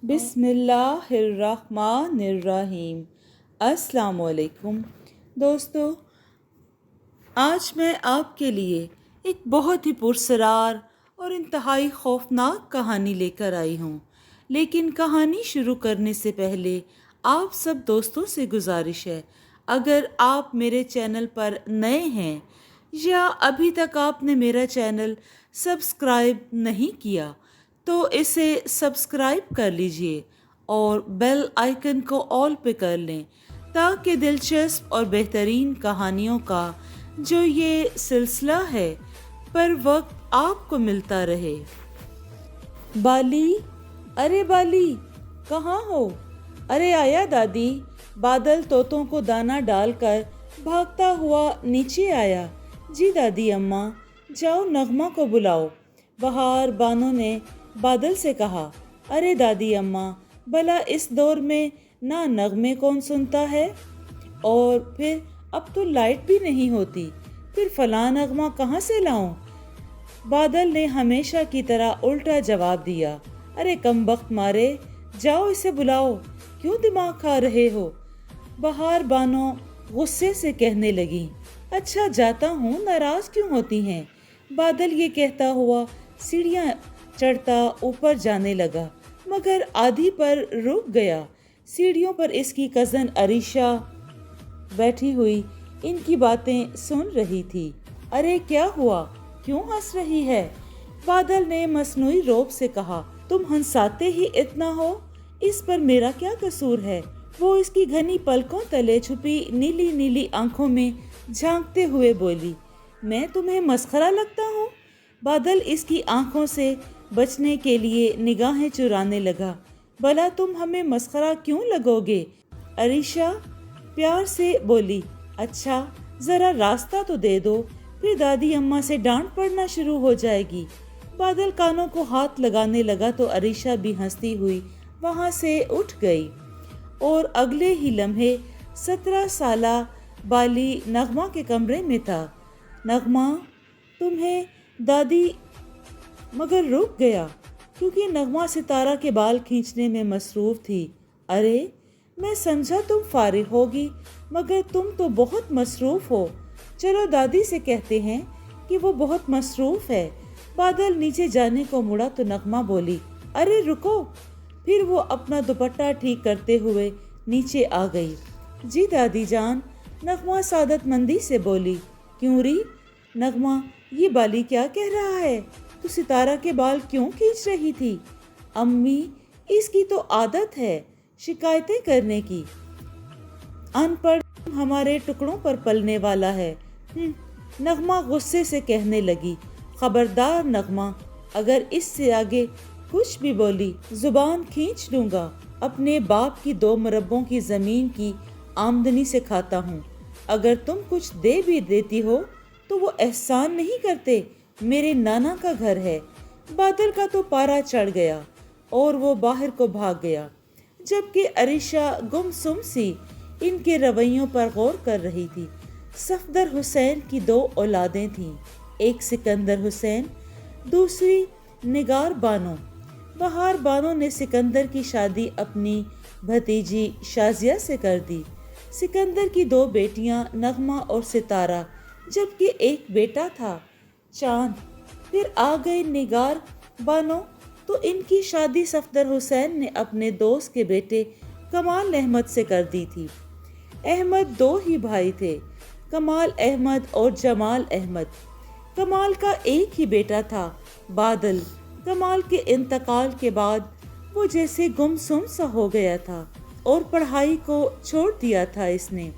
بسم اللہ الرحمن الرحیم۔ السلام علیکم دوستو، آج میں آپ کے لیے ایک بہت ہی پرسرار اور انتہائی خوفناک کہانی لے کر آئی ہوں، لیکن کہانی شروع کرنے سے پہلے آپ سب دوستوں سے گزارش ہے، اگر آپ میرے چینل پر نئے ہیں یا ابھی تک آپ نے میرا چینل سبسکرائب نہیں کیا تو اسے سبسکرائب کر لیجئے اور بیل آئیکن کو آل پہ کر لیں تاکہ دلچسپ اور بہترین کہانیوں کا جو یہ سلسلہ ہے پر وقت آپ کو ملتا رہے۔ بالی، ارے بالی کہاں ہو؟ ارے آیا دادی۔ بادل طوطوں کو دانہ ڈال کر بھاگتا ہوا نیچے آیا۔ جی دادی اماں، جاؤ نغمہ کو بلاؤ، بہار بانو نے بادل سے کہا۔ ارے دادی اماں، بھلا اس دور میں نہ نغمے کون سنتا ہے، اور پھر اب تو لائٹ بھی نہیں ہوتی، پھر فلاں نغمہ کہاں سے لاؤں؟ بادل نے ہمیشہ کی طرح الٹا جواب دیا۔ ارے کم بخت مارے، جاؤ اسے بلاؤ، کیوں دماغ کھا رہے ہو؟ بہار بانو غصے سے کہنے لگی۔ اچھا جاتا ہوں، ناراض کیوں ہوتی ہیں؟ بادل یہ کہتا ہوا سیڑھیاں چڑھتا اوپر جانے لگا، مگر آدھی پر رک گیا۔ سیڑھیوں پر اس کی کزن عریشہ بیٹھی ہوئی ان کی باتیں سن رہی تھی۔ ارے کیا ہوا، کیوں ہنس رہی ہے؟ بادل نے مصنوعی رعب سے کہا۔ تم ہنساتے ہی اتنا ہو، اس پر میرا کیا قصور ہے؟ وہ اس کی گھنی پلکوں تلے چھپی نیلی نیلی آنکھوں میں جھانکتے ہوئے بولی۔ میں تمہیں مسخرہ لگتا ہوں؟ بادل اس کی آنکھوں سے بچنے کے لیے نگاہیں چرانے لگا۔ بھلا تم ہمیں مسخرہ کیوں لگو گے؟ عریشہ پیار سے بولی۔ اچھا ذرا راستہ تو دے دو، پھر دادی اماں سے ڈانٹ پڑنا شروع ہو جائے گی۔ بادل کانوں کو ہاتھ لگانے لگا تو عریشہ بھی ہنستی ہوئی وہاں سے اٹھ گئی، اور اگلے ہی لمحے 17 سالہ بالی نغمہ کے کمرے میں تھا۔ نغمہ تمہیں دادی، مگر رک گیا کیونکہ نغمہ ستارہ کے بال کھینچنے میں مصروف تھی۔ ارے میں سمجھا تم فارغ ہوگی، مگر تم تو بہت مصروف ہو، چلو دادی سے کہتے ہیں کہ وہ بہت مصروف ہے۔ بادل نیچے جانے کو مڑا تو نغمہ بولی۔ ارے رکو، پھر وہ اپنا دوپٹہ ٹھیک کرتے ہوئے نیچے آ گئی۔ جی دادی جان، نغمہ سعادت مندی سے بولی۔ کیوں ری؟ نغمہ، یہ بالی کیا کہہ رہا ہے؟ تو ستارہ کے بال کیوں کھینچ رہی تھی؟ امی، اس کی تو عادت ہے شکایتیں کرنے کی، ان پڑھ ہمارے ٹکڑوں پر پلنے والا ہے۔ نغمہ غصے سے کہنے لگی۔ خبردار نغمہ، اگر اس سے آگے کچھ بھی بولی زبان کھینچ لوں گا۔ اپنے باپ کی 2 مربوں کی زمین کی آمدنی سے کھاتا ہوں، اگر تم کچھ دے بھی دیتی ہو تو وہ احسان نہیں کرتے، میرے نانا کا گھر ہے۔ بادل کا تو پارا چڑھ گیا اور وہ باہر کو بھاگ گیا، جبکہ عریشہ گم سم سی ان کے رویوں پر غور کر رہی تھی۔ صفدر حسین کی 2 اولادیں تھیں، ایک سکندر حسین، دوسری نگار بانو۔ بہار بانو نے سکندر کی شادی اپنی بھتیجی شازیہ سے کر دی۔ سکندر کی 2 بیٹیاں نغمہ اور ستارہ، جبکہ ایک بیٹا تھا چاند۔ پھر آ گئی نگار بانو، تو ان کی شادی صفدر حسین نے اپنے دوست کے بیٹے کمال احمد سے کر دی تھی۔ احمد 2 ہی بھائی تھے، کمال احمد اور جمال احمد۔ کمال کا ایک ہی بیٹا تھا بادل۔ کمال کے انتقال کے بعد وہ جیسے گم سم سا ہو گیا تھا اور پڑھائی کو چھوڑ دیا تھا اس نے۔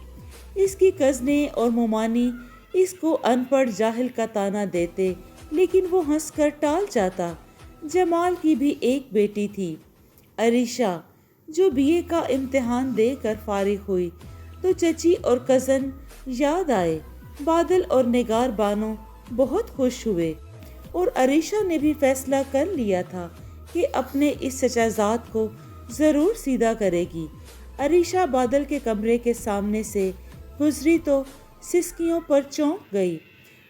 اس کی کزنیں اور ممانی اس کو ان پڑھ جاہل کا طعنہ دیتے، لیکن وہ ہنس کر ٹال جاتا۔ جمال کی بھی ایک بیٹی تھی عریشہ، جو BA کا امتحان دے کر فارغ ہوئی تو چچی اور کزن یاد آئے۔ بادل اور نگار بانو بہت خوش ہوئے، اور عریشہ نے بھی فیصلہ کر لیا تھا کہ اپنے اس چچا زاد کو ضرور سیدھا کرے گی۔ عریشہ بادل کے کمرے کے سامنے سے گزری تو سسکیوں پر چونک گئی۔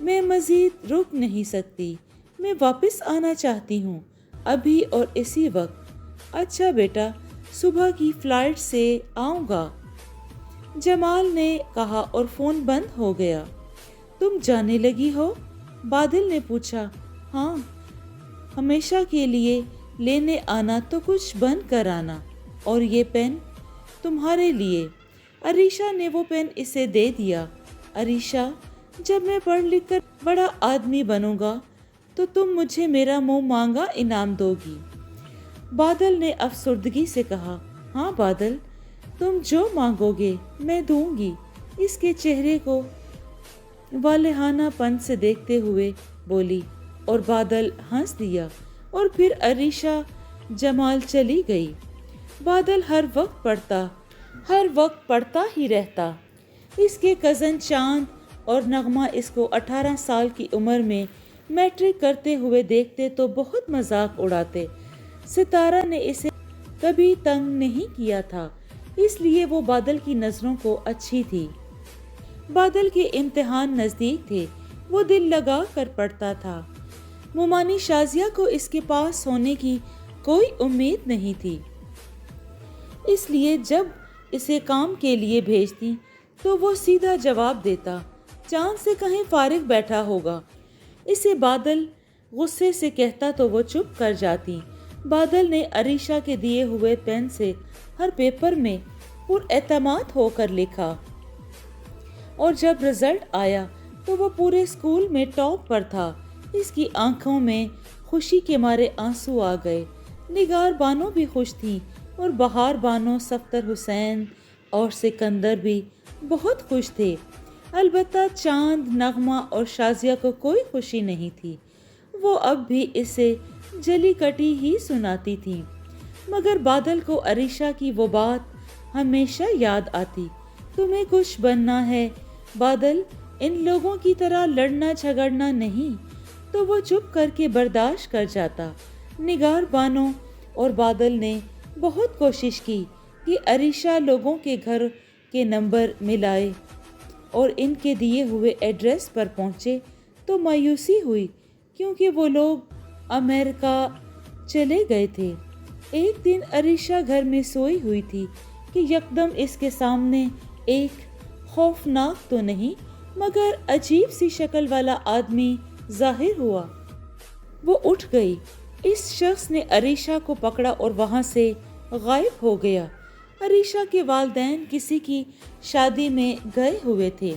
میں مزید رک نہیں سکتی، میں واپس آنا چاہتی ہوں، ابھی اور اسی وقت۔ اچھا بیٹا، صبح کی فلائٹ سے آؤں گا، جمال نے کہا اور فون بند ہو گیا۔ تم جانے لگی ہو؟ بادل نے پوچھا۔ ہاں، ہمیشہ کے لیے لینے آنا تو کچھ بند کر آنا، اور یہ پین تمہارے لیے۔ عریشہ نے وہ پین اسے دے دیا۔ عریشہ، جب میں پڑھ لکھ کر بڑا آدمی بنوں گا تو تم مجھے میرا منہ مانگا انعام دو گی؟ بادل نے افسردگی سے کہا۔ ہاں بادل، تم جو مانگو گے میں دوں گی، اس کے چہرے کو والہانہ پن سے دیکھتے ہوئے بولی، اور بادل ہنس دیا، اور پھر عریشہ جمال چلی گئی۔ بادل ہر وقت پڑھتا ہی رہتا۔ اس کے کزن چاند اور نغمہ اس کو 18 سال کی عمر میں میٹرک کرتے ہوئے دیکھتے تو بہت مذاق اڑاتے۔ ستارہ نے اسے کبھی تنگ نہیں کیا تھا، اس لیے وہ بادل کی نظروں کو اچھی تھی۔ بادل کے امتحان نزدیک تھے، وہ دل لگا کر پڑھتا تھا۔ مومانی شازیہ کو اس کے پاس ہونے کی کوئی امید نہیں تھی، اس لیے جب اسے کام کے لیے بھیجتی تو وہ سیدھا جواب دیتا، چاند سے کہیں فارغ بیٹھا ہوگا۔ اسے بادل غصے سے کہتا تو وہ چپ کر جاتی۔ بادل نے عریشہ کے دیے ہوئے پین سے ہر پیپر میں پر اعتماد ہو کر لکھا، اور جب رزلٹ آیا تو وہ پورے اسکول میں ٹاپ پر تھا۔ اس کی آنکھوں میں خوشی کے مارے آنسو آ گئے۔ نگار بانو بھی خوش تھی، اور بہار بانو، صفدر حسین اور سکندر بھی بہت خوش تھے۔ البتہ چاند، نغمہ اور شازیہ کو کوئی خوشی نہیں تھی، وہ اب بھی اسے جلی کٹی ہی سناتی تھی۔ مگر بادل کو عریشہ کی وہ بات ہمیشہ یاد آتی۔ تمہیں کچھ بننا ہے بادل، ان لوگوں کی طرح لڑنا جھگڑنا نہیں۔ تو وہ چپ کر کے برداشت کر جاتا۔ نگار بانو اور بادل نے بہت کوشش کی کہ عریشہ لوگوں کے گھر کے نمبر ملائے اور ان کے دیے ہوئے ایڈریس پر پہنچے، تو مایوسی ہوئی کیونکہ وہ لوگ امریکہ چلے گئے تھے۔ ایک دن عریشہ گھر میں سوئی ہوئی تھی کہ یکدم اس کے سامنے ایک خوفناک تو نہیں مگر عجیب سی شکل والا آدمی ظاہر ہوا۔ وہ اٹھ گئی۔ اس شخص نے عریشہ کو پکڑا اور وہاں سے غائب ہو گیا۔ عریشہ کے والدین کسی کی شادی میں گئے ہوئے تھے،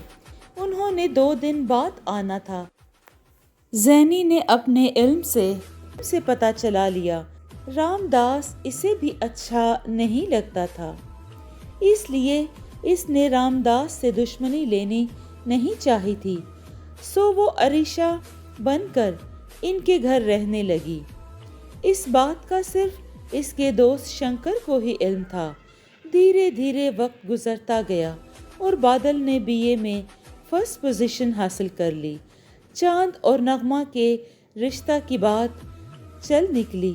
انہوں نے 2 دن بعد آنا تھا۔ زینی نے اپنے علم سے پتہ چلا لیا۔ رام داس اسے بھی اچھا نہیں لگتا تھا، اس لیے اس نے رام داس سے دشمنی لینی نہیں چاہی تھی، سو وہ عریشہ بن کر ان کے گھر رہنے لگی۔ اس بات کا صرف اس کے دوست شنکر کو ہی علم تھا۔ دھیرے دھیرے وقت گزرتا گیا اور بادل نے BA میں فرسٹ پوزیشن حاصل کر لی۔ چاند اور نغمہ کے رشتہ کی بات چل نکلی۔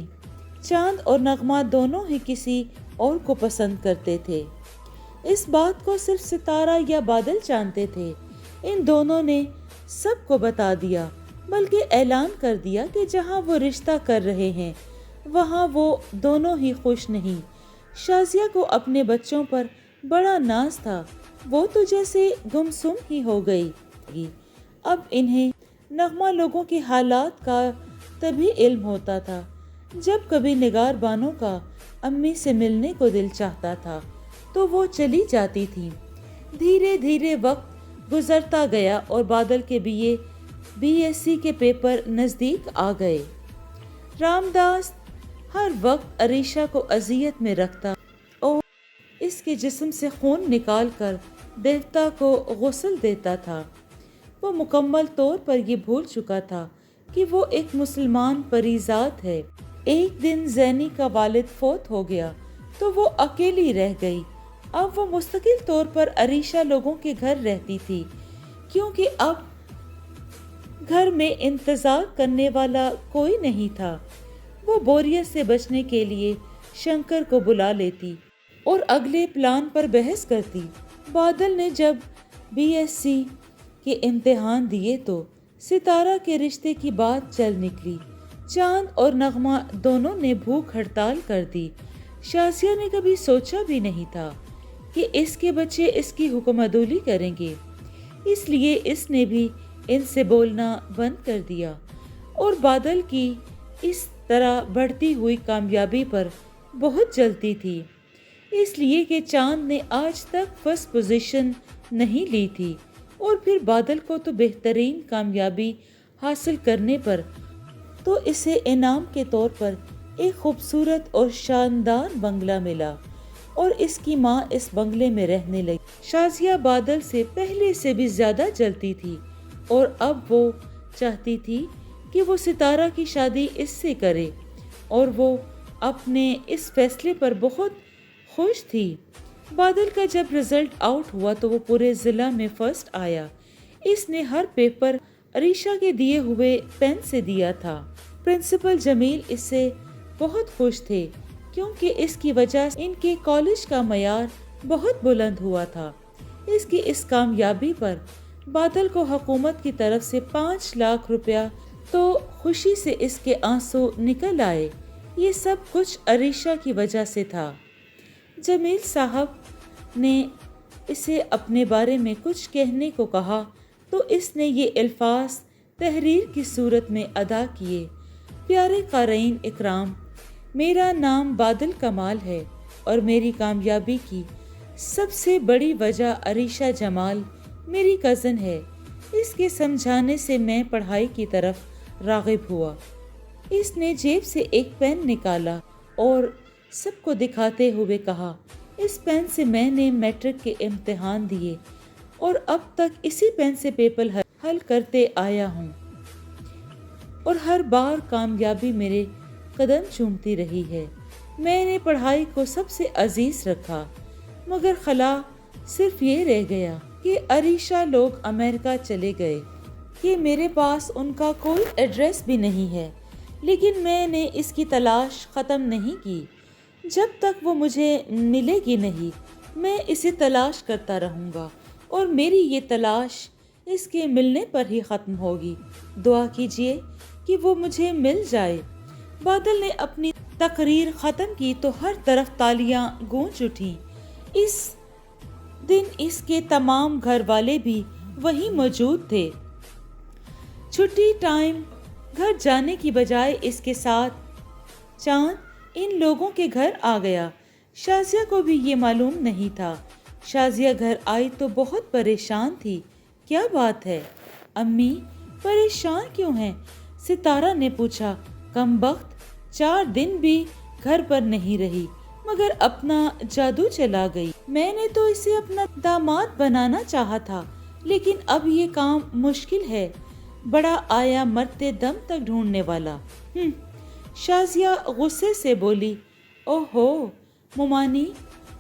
چاند اور نغمہ دونوں ہی کسی اور کو پسند کرتے تھے۔ اس بات کو صرف ستارہ یا بادل جانتے تھے۔ ان دونوں نے سب کو بتا دیا، بلکہ اعلان کر دیا کہ جہاں وہ رشتہ کر رہے ہیں وہاں وہ دونوں ہی خوش نہیں۔ شازیہ کو اپنے بچوں پر بڑا ناز تھا، وہ تو جیسے گمسم ہی ہو گئی۔ اب انہیں نغمہ لوگوں کے حالات کا تبھی علم ہوتا تھا جب کبھی نگار بانو کا امی سے ملنے کو دل چاہتا تھا تو وہ چلی جاتی تھی۔ دھیرے دھیرے وقت گزرتا گیا اور بادل کے BSc کے پیپر نزدیک آ گئے۔ رام داس ہر وقت عریشہ کو اذیت میں رکھتا اور اس کے جسم سے خون نکال کر دیوتا کو غسل دیتا تھا۔ وہ مکمل طور پر یہ بھول چکا تھا کہ وہ ایک مسلمان پریزاد ہے۔ ایک دن زینی کا والد فوت ہو گیا تو وہ اکیلی رہ گئی۔ اب وہ مستقل طور پر عریشہ لوگوں کے گھر رہتی تھی، کیونکہ اب گھر میں انتظار کرنے والا کوئی نہیں تھا۔ وہ بوریت سے بچنے کے لیے شنکر کو بلا لیتی اور اگلے پلان پر بحث کرتی۔ بادل نے جب BSc کے امتحان دیے تو ستارہ کے رشتے کی بات چل نکلی۔ چاند اور نغمہ دونوں نے بھوک ہڑتال کر دی۔ شازیہ نے کبھی سوچا بھی نہیں تھا کہ اس کے بچے اس کی حکم عدولی کریں گے، اس لیے اس نے بھی ان سے بولنا بند کر دیا، اور بادل کی اس طرح بڑھتی ہوئی کامیابی پر بہت جلتی تھی، اس لیے کہ چاند نے آج تک فرسٹ پوزیشن نہیں لی تھی، اور پھر بادل کو تو بہترین کامیابی حاصل کرنے پر تو اسے انعام کے طور پر ایک خوبصورت اور شاندار بنگلہ ملا، اور اس کی ماں اس بنگلے میں رہنے لگی۔ شازیہ بادل سے پہلے سے بھی زیادہ جلتی تھی، اور اب وہ چاہتی تھی کہ وہ ستارہ کی شادی اس سے کرے، اور وہ اپنے اس فیصلے پر بہت خوش تھی۔ بادل کا جب رزلٹ آؤٹ ہوا تو وہ پورے ضلع میں فرسٹ آیا۔ اس نے ہر پیپر عریشہ کے دیے ہوئے پین سے دیا تھا۔ پرنسپل جمیل اس سے بہت خوش تھے، کیونکہ اس کی وجہ سے ان کے کالج کا معیار بہت بلند ہوا تھا۔ اس کی اس کامیابی پر بادل کو حکومت کی طرف سے 5 لاکھ روپیہ تو خوشی سے اس کے آنسو نکل آئے۔ یہ سب کچھ عریشہ کی وجہ سے تھا۔ جمیل صاحب نے اسے اپنے بارے میں کچھ کہنے کو کہا تو اس نے یہ الفاظ تحریر کی صورت میں ادا کیے: پیارے قارئین اکرام، میرا نام بادل کمال ہے، اور میری کامیابی کی سب سے بڑی وجہ عریشہ جمال میری کزن ہے۔ اس کے سمجھانے سے میں پڑھائی کی طرف راغب ہوا۔ اس نے جیب سے ایک پین نکالا اور سب کو دکھاتے ہوئے کہا: اس پین سے میں نے میٹرک کے امتحان دیے، اور اب تک اسی پین سے پیپر حل کرتے آیا ہوں، اور ہر بار کامیابی میرے قدم چومتی رہی ہے۔ میں نے پڑھائی کو سب سے عزیز رکھا، مگر خلا صرف یہ رہ گیا کہ عریشہ لوگ امریکہ چلے گئے، کہ میرے پاس ان کا کوئی ایڈریس بھی نہیں ہے، لیکن میں نے اس کی تلاش ختم نہیں کی۔ جب تک وہ مجھے ملے گی نہیں، میں اسے تلاش کرتا رہوں گا، اور میری یہ تلاش اس کے ملنے پر ہی ختم ہوگی۔ دعا کیجیے کہ وہ مجھے مل جائے۔ بادل نے اپنی تقریر ختم کی تو ہر طرف تالیاں گونج اٹھیں۔ اس دن اس کے تمام گھر والے بھی وہیں موجود تھے۔ چھٹی ٹائم گھر جانے کی بجائے اس کے ساتھ چاند ان لوگوں کے گھر آ گیا۔ شازیہ کو بھی یہ معلوم نہیں تھا۔ شازیہ گھر آئی تو بہت پریشان تھی۔ کیا بات ہے امی، پریشان کیوں ہیں؟ ستارہ نے پوچھا۔ کم بخت 4 دن بھی گھر پر نہیں رہی، مگر اپنا جادو چلا گئی۔ میں نے تو اسے اپنا داماد بنانا چاہا تھا، لیکن اب یہ کام مشکل ہے۔ بڑا آیا مرتے دم تک ڈھونڈنے والا۔ شازیہ غصے سے بولی۔ اوہو ممانی،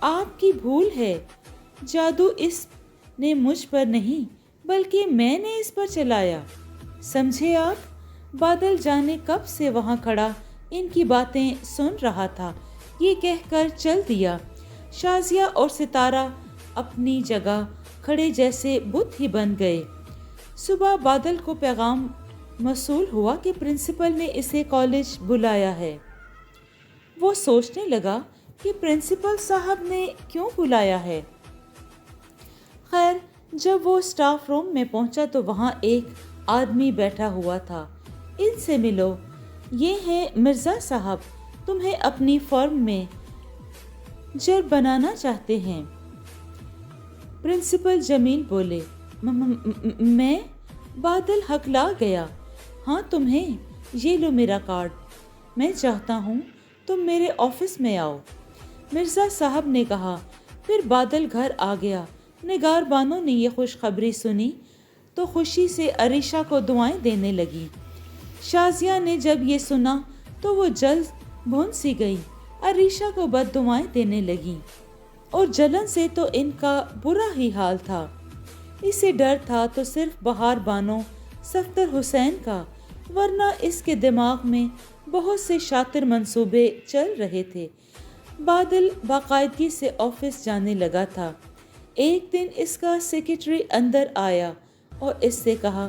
آپ کی بھول ہے، جادو اس نے مجھ پر نہیں بلکہ میں نے اس پر چلایا، سمجھے آپ؟ بادل جانے کب سے وہاں کھڑا ان کی باتیں سن رہا تھا، یہ کہہ کر چل دیا۔ شازیہ اور ستارہ اپنی جگہ کھڑے جیسے بت ہی بن گئے۔ صبح بادل کو پیغام موصول ہوا کہ پرنسپل نے اسے کالج بلایا ہے۔ وہ سوچنے لگا کہ پرنسپل صاحب نے کیوں بلایا ہے۔ خیر، جب وہ اسٹاف روم میں پہنچا تو وہاں ایک آدمی بیٹھا ہوا تھا۔ ان سے ملو، یہ ہیں مرزا صاحب، تمہیں اپنی فرم میں جر بنانا چاہتے ہیں۔ پرنسپل جمیل بولے۔ میں؟ بادل ہکلا گیا۔ ہاں تمہیں، یہ لو میرا کارڈ، میں چاہتا ہوں تم میرے آفس میں آؤ، مرزا صاحب نے کہا۔ پھر بادل گھر آ گیا۔ نگار بانو نے یہ خوشخبری سنی تو خوشی سے عریشہ کو دعائیں دینے لگی۔ شازیہ نے جب یہ سنا تو وہ جلد بھون سی گئی، عریشہ کو بد دعائیں دینے لگیں، اور جلن سے تو ان کا برا ہی حال تھا۔ اسے ڈر تھا تو صرف بہار بانو صفدر حسین کا، ورنہ اس کے دماغ میں بہت سے شاطر منصوبے چل رہے تھے۔ بادل باقاعدگی سے آفس جانے لگا تھا۔ ایک دن اس کا سیکریٹری اندر آیا اور اس سے کہا،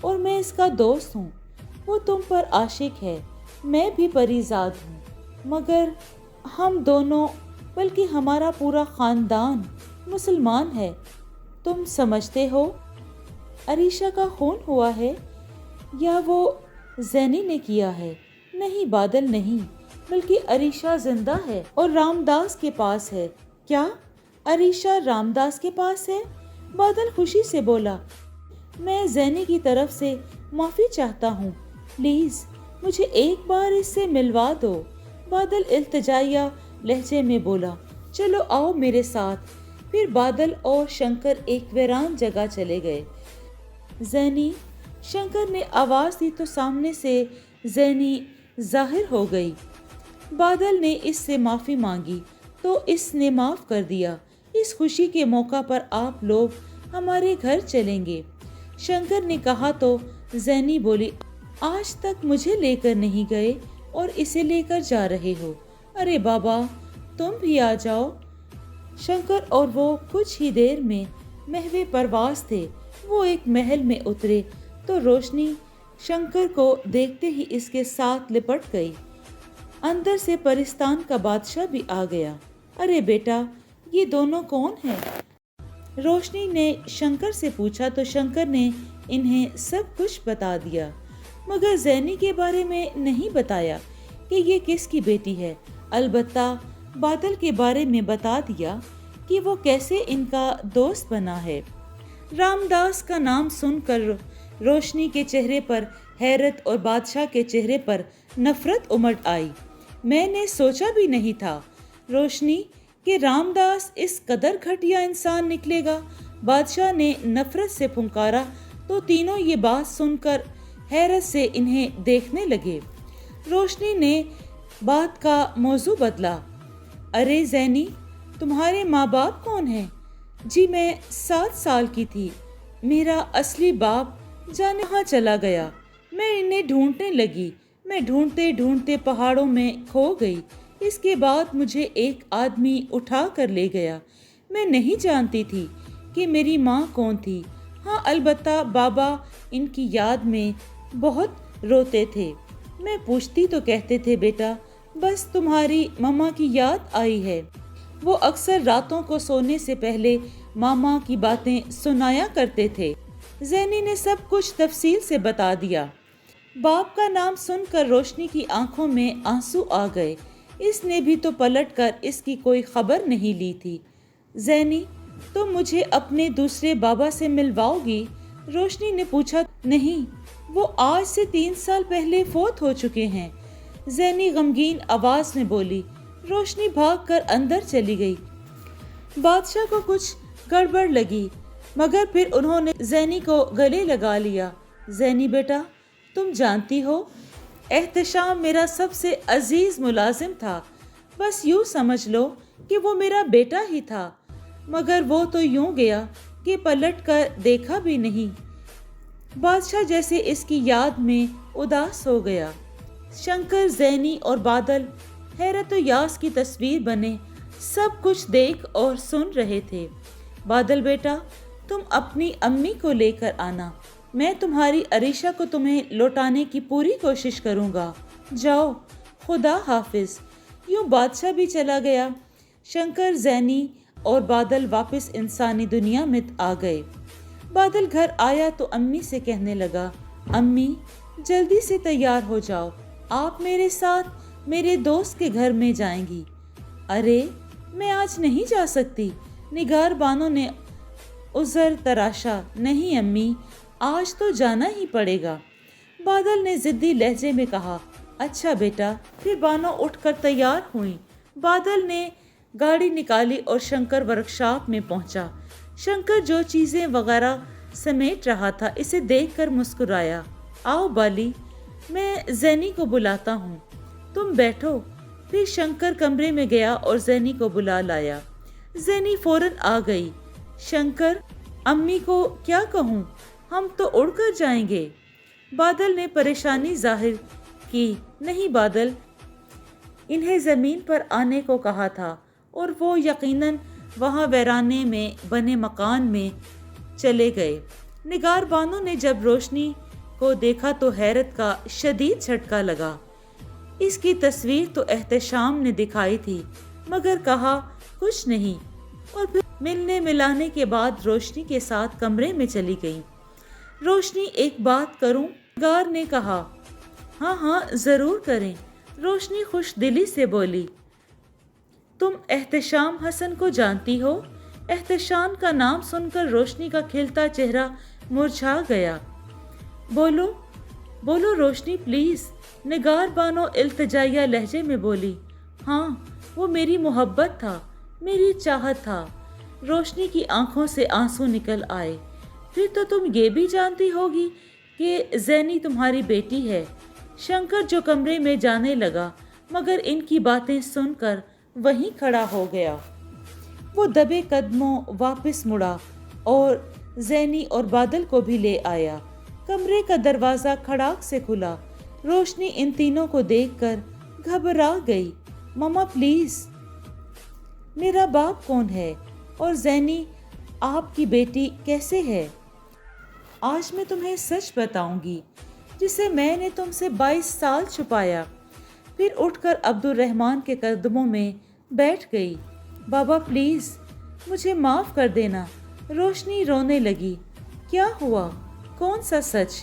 اور میں اس کا دوست ہوں۔ وہ تم پر عاشق ہے، میں بھی پریزاد ہوں، مگر ہم دونوں بلکہ ہمارا پورا خاندان مسلمان ہے۔ تم سمجھتے ہو عریشہ کا خون ہوا ہے یا وہ زینی نے کیا ہے؟ نہیں بادل، نہیں، بلکہ عریشہ زندہ ہے اور رام داس کے پاس ہے۔ کیا عریشہ رام داس کے پاس ہے؟ بادل خوشی سے بولا۔ میں زینی کی طرف سے معافی چاہتا ہوں، پلیز مجھے ایک بار اس سے ملوا دو، بادل التجائیہ لہجے میں بولا۔ چلو آؤ میرے ساتھ۔ پھر بادل اور شنکر ایک ویران جگہ چلے گئے۔ زینی، شنکر نے آواز دی تو سامنے سے زینی ظاہر ہو گئی۔ بادل نے اس سے معافی مانگی تو اس نے معاف کر دیا۔ اس خوشی کے موقع پر آپ لوگ ہمارے گھر چلیں گے، شنکر نے کہا تو زینی بولی، آج تک مجھے لے کر نہیں گئے اور اسے لے کر جا رہے ہو؟ ارے بابا تم بھی آ جاؤ۔ شنکر اور وہ کچھ ہی دیر میں محو پرواز تھے۔ وہ ایک محل میں اترے تو روشنی شنکر کو دیکھتے ہی اس کے ساتھ لپٹ گئی۔ اندر سے پرستان کا بادشاہ بھی آ گیا۔ ارے بیٹا یہ دونوں کون ہیں؟ روشنی نے شنکر سے پوچھا تو شنکر نے انہیں سب کچھ بتا دیا، مگر زینی کے بارے میں نہیں بتایا کہ یہ کس کی بیٹی ہے۔ البتہ بادل کے بارے میں بتا دیا کہ وہ کیسے ان کا دوست بنا ہے۔ رام داس کا نام سن کر روشنی کے چہرے پر حیرت اور بادشاہ کے چہرے پر نفرت امٹ آئی۔ میں نے سوچا بھی نہیں تھا روشنی کہ رام داس اس قدر گھٹیا انسان نکلے گا۔ بادشاہ نے نفرت سے پھنکارا تو تینوں یہ بات سن کر حیرت سے انہیں دیکھنے لگے۔ روشنی نے بات کا موضوع بدلا۔ ارے زینی تمہارے ماں باپ کون ہیں؟ جی میں 7 سال کی تھی، میرا اصلی باپ جانے کہاں چلا گیا، میں انہیں ڈھونڈنے لگی، میں ڈھونڈتے ڈھونڈتے پہاڑوں میں کھو گئی، اس کے بعد مجھے ایک آدمی اٹھا کر لے گیا۔ میں نہیں جانتی تھی کہ میری ماں کون تھی۔ ہاں البتہ بابا ان کی یاد میں بہت روتے تھے۔ میں پوچھتی تو کہتے تھے بیٹا بس تمہاری ماما کی یاد آئی ہے۔ وہ اکثر راتوں کو سونے سے پہلے ماما کی باتیں سنایا کرتے تھے۔ زینی نے سب کچھ تفصیل سے بتا دیا۔ باپ کا نام سن کر روشنی کی آنکھوں میں آنسو آ گئے۔ اس نے بھی تو پلٹ کر اس کی کوئی خبر نہیں لی تھی۔ زینی تم مجھے اپنے دوسرے بابا سے ملواؤ گی؟ روشنی نے پوچھا۔ نہیں، وہ آج سے 3 سال پہلے فوت ہو چکے ہیں، زینی غمگین آواز میں بولی۔ روشنی بھاگ کر اندر چلی گئی۔ بادشاہ کو کچھ گڑبڑ لگی مگر پھر انہوں نے زینی کو گلے لگا لیا۔ زینی بیٹا تم جانتی ہو احتشام میرا سب سے عزیز ملازم تھا، بس یوں سمجھ لو کہ وہ میرا بیٹا ہی تھا، مگر وہ تو یوں گیا کہ پلٹ کر دیکھا بھی نہیں۔ بادشاہ جیسے اس کی یاد میں اداس ہو گیا۔ شنکر، زینی اور بادل حیرت و یاس کی تصویر بنے سب کچھ دیکھ اور سن رہے تھے۔ بادل بیٹا تم اپنی امی کو لے کر آنا، میں تمہاری عریشہ کو تمہیں لوٹانے کی پوری کوشش کروں گا۔ جاؤ، خدا حافظ۔ یوں بادشاہ بھی چلا گیا۔ شنکر، زینی اور بادل واپس انسانی دنیا میں آ گئے۔ بادل گھر آیا تو امی سے کہنے لگا، امی جلدی سے تیار ہو جاؤ، آپ میرے ساتھ میرے دوست کے گھر میں جائیں گی۔ ارے میں آج نہیں جا سکتی، نگار بانو نے عذر تراشا۔ نہیں امی، آج تو جانا ہی پڑے گا، بادل نے ضدی لہجے میں کہا۔ اچھا بیٹا۔ پھر بانو اٹھ کر تیار ہوئیں۔ بادل نے گاڑی نکالی اور شنکر ورکشاپ میں پہنچا۔ شنکر جو چیزیں وغیرہ سمیٹ رہا تھا اسے دیکھ کر مسکرایا۔ آؤ بالی، میں زینی کو بلاتا ہوں، تم بیٹھو۔ پھر شنکر کمرے میں گیا اور زینی کو بلا لایا۔ زینی فوراً آ گئی۔ شنکر، امی کو کیا کہوں، ہم تو اڑ کر جائیں گے۔ بادل نے پریشانی ظاہر کی۔ نہیں بادل، انہیں زمین پر آنے کو کہا تھا اور وہ یقیناً وہاں ویرانے میں بنے مکان میں چلے گئے۔ نگار بانو نے جب روشنی کو دیکھا تو حیرت کا شدید جھٹکا لگا۔ اس کی تصویر تو احتشام نے دکھائی تھی، مگر کہا کچھ نہیں، اور پھر ملنے ملانے کے بعد روشنی کے ساتھ کمرے میں چلی گئی۔ روشنی ایک بات کروں؟ نگار نے کہا۔ ہاں ہاں ضرور کریں، روشنی خوش دلی سے بولی۔ تم احتشام حسن کو جانتی ہو؟ احتشام کا نام سن کر روشنی کا کھلتا چہرہ مرجھا گیا۔ بولو بولو روشنی پلیز، نگار بانو التجائیہ لہجے میں بولی۔ ہاں، وہ میری محبت تھا، میری چاہت تھا۔ روشنی کی آنکھوں سے آنسو نکل آئے۔ پھر تو تم یہ بھی جانتی ہوگی کہ زینی تمہاری بیٹی ہے۔ شنکر جو کمرے میں جانے لگا، مگر ان کی باتیں سن کر وہیں کھڑا ہو گیا۔ وہ دبے قدموں واپس مڑا اور زینی اور بادل کو بھی لے آیا۔ کمرے کا دروازہ کھڑاک سے کھلا۔ روشنی ان تینوں کو دیکھ کر گھبرا گئی۔ ماما پلیز۔ میرا باپ کون ہے؟ اور زینی آپ کی بیٹی کیسے ہے؟ آج میں تمہیں سچ بتاؤں گی، جسے میں نے تم سے 22 سال چھپایا۔ پھر اٹھ کر عبد الرحمن کے قدموں میں بیٹھ گئی۔ بابا پلیز مجھے معاف کر دینا۔ روشنی رونے لگی۔ کیا ہوا؟ کون سا سچ؟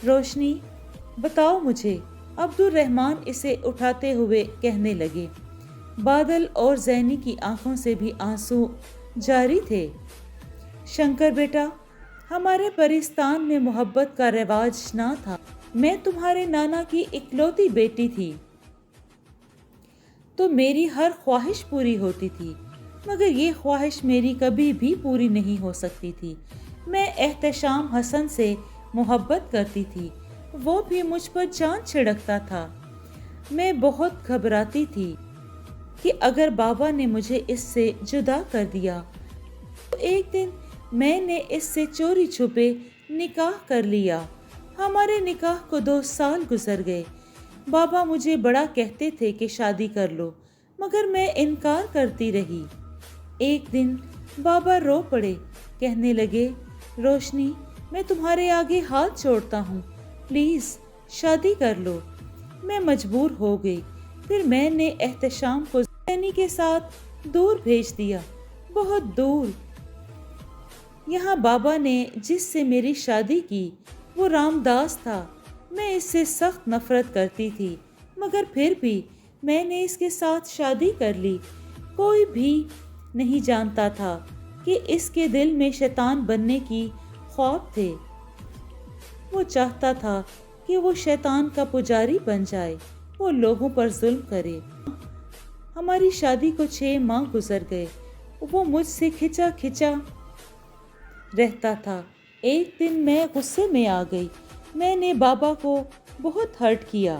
روشنی بتاؤ مجھے، عبد الرحمن اسے اٹھاتے ہوئے کہنے لگے۔ بادل اور زینی کی آنکھوں سے بھی آنسو جاری تھے۔ شنکر بیٹا، ہمارے پرستان میں محبت کا رواج نہ تھا۔ میں تمہارے نانا کی اکلوتی بیٹی تھی، تو میری ہر خواہش پوری ہوتی تھی، مگر یہ خواہش میری کبھی بھی پوری نہیں ہو سکتی تھی۔ میں احتشام حسن سے محبت کرتی تھی، وہ بھی مجھ پر جان چھڑکتا تھا۔ میں بہت گھبراتی تھی کہ اگر بابا نے مجھے اس سے جدا کر دیا تو ایک دن میں نے اس سے چوری چھپے نکاح کر لیا۔ ہمارے نکاح کو 2 سال گزر گئے۔ بابا مجھے بڑا کہتے تھے کہ شادی کر لو، مگر میں انکار کرتی رہی۔ ایک دن بابا رو پڑے، کہنے لگے، روشنی میں تمہارے آگے ہاتھ جوڑتا ہوں، پلیز شادی کر لو۔ میں مجبور ہو گئی۔ پھر میں نے احتشام کو زینی کے ساتھ دور بھیج دیا، بہت دور۔ یہاں بابا نے جس سے میری شادی کی وہ رام داس تھا۔ میں اس سے سخت نفرت کرتی تھی، مگر پھر بھی میں نے اس کے ساتھ شادی کر لی۔ کوئی بھی نہیں جانتا تھا کہ اس کے دل میں شیطان بننے کی خواب تھے۔ وہ چاہتا تھا کہ وہ شیطان کا پجاری بن جائے، وہ لوگوں پر ظلم کرے۔ ہماری شادی کو 6 ماہ گزر گئے۔ وہ مجھ سے کھچا کھچا رہتا تھا۔ ایک دن میں غصے میں آ گئی۔ میں نے بابا کو بہت ہرٹ کیا۔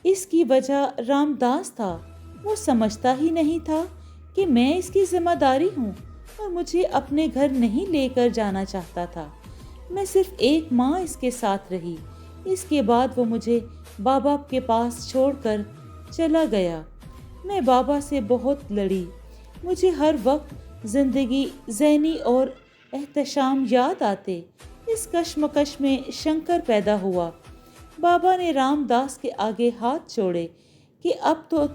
اس کی وجہ رام داس تھا۔ وہ سمجھتا ہی نہیں تھا کہ میں اس کی ذمہ داری ہوں اور مجھے اپنے گھر نہیں لے کر جانا چاہتا تھا۔ میں صرف 1 ماہ اس کے ساتھ رہی۔ اس کے بعد وہ مجھے بابا کے پاس چھوڑ کر چلا گیا۔ میں بابا سے بہت لڑی۔ مجھے ہر وقت زندگی، زینی اور احتشام یاد آتے۔ اس کشمکش میں شنکر پیدا ہوا۔ بابا نے رام داس کے آگے ہاتھ جوڑے کہ اب تو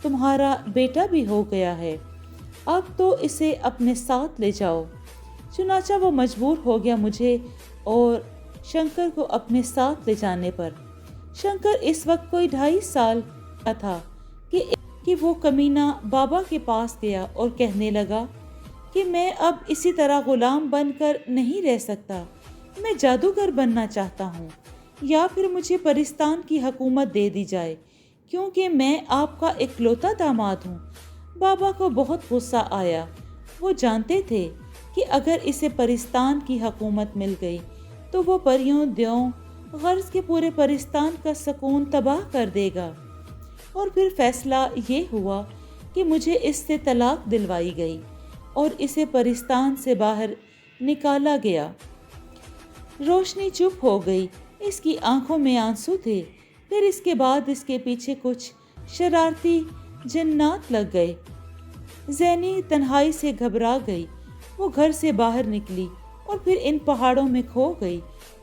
تمہارا بیٹا بھی ہو گیا ہے، اب تو اسے اپنے ساتھ لے جاؤ۔ چنانچہ وہ مجبور ہو گیا مجھے اور شنکر کو اپنے ساتھ لے جانے پر۔ شنکر اس وقت کوئی 2.5 سال کا تھا کہ وہ کمینہ بابا کے پاس گیا اور کہنے لگا کہ میں اب اسی طرح غلام بن کر نہیں رہ سکتا، میں جادوگر بننا چاہتا ہوں، یا پھر مجھے پرستان کی حکومت دے دی جائے، کیونکہ میں آپ کا اکلوتا داماد ہوں۔ بابا کو بہت غصہ آیا۔ وہ جانتے تھے کہ اگر اسے پرستان کی حکومت مل گئی تو وہ پریوں، دیوں، غرض کے پورے پرستان کا سکون تباہ کر دے گا۔ اور پھر فیصلہ یہ ہوا کہ مجھے اس سے طلاق دلوائی گئی اور اسے پرستان سے باہر نکالا گیا۔ روشنی چپ ہو گئی۔ اس کی آنکھوں میں آنسو تھے۔ پھر اس کے بعد اس کے پیچھے کچھ شرارتی جنات لگ گئے۔ زینی تنہائی سے گھبرا گئی۔ وہ گھر سے باہر نکلی اور پھر ان پہاڑوں میں کھو گئی۔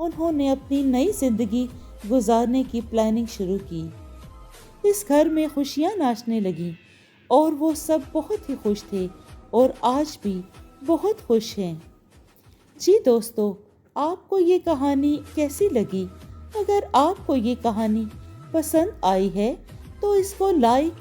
انہوں نے اپنی نئی زندگی گزارنے کی پلاننگ شروع کی۔ اس گھر میں خوشیاں ناچنے لگیں اور وہ سب بہت ہی خوش تھے اور آج بھی بہت خوش ہیں۔ جی دوستو، آپ کو یہ کہانی کیسی لگی؟ اگر آپ کو یہ کہانی پسند آئی ہے تو اس کو لائک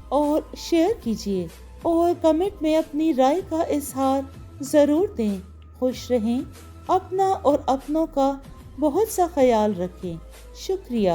اور شیئر کیجیے اور کمنٹ میں اپنی رائے کا اظہار ضرور دیں۔ خوش رہیں، اپنا اور اپنوں کا بہت سا خیال رکھیں۔ شکریہ۔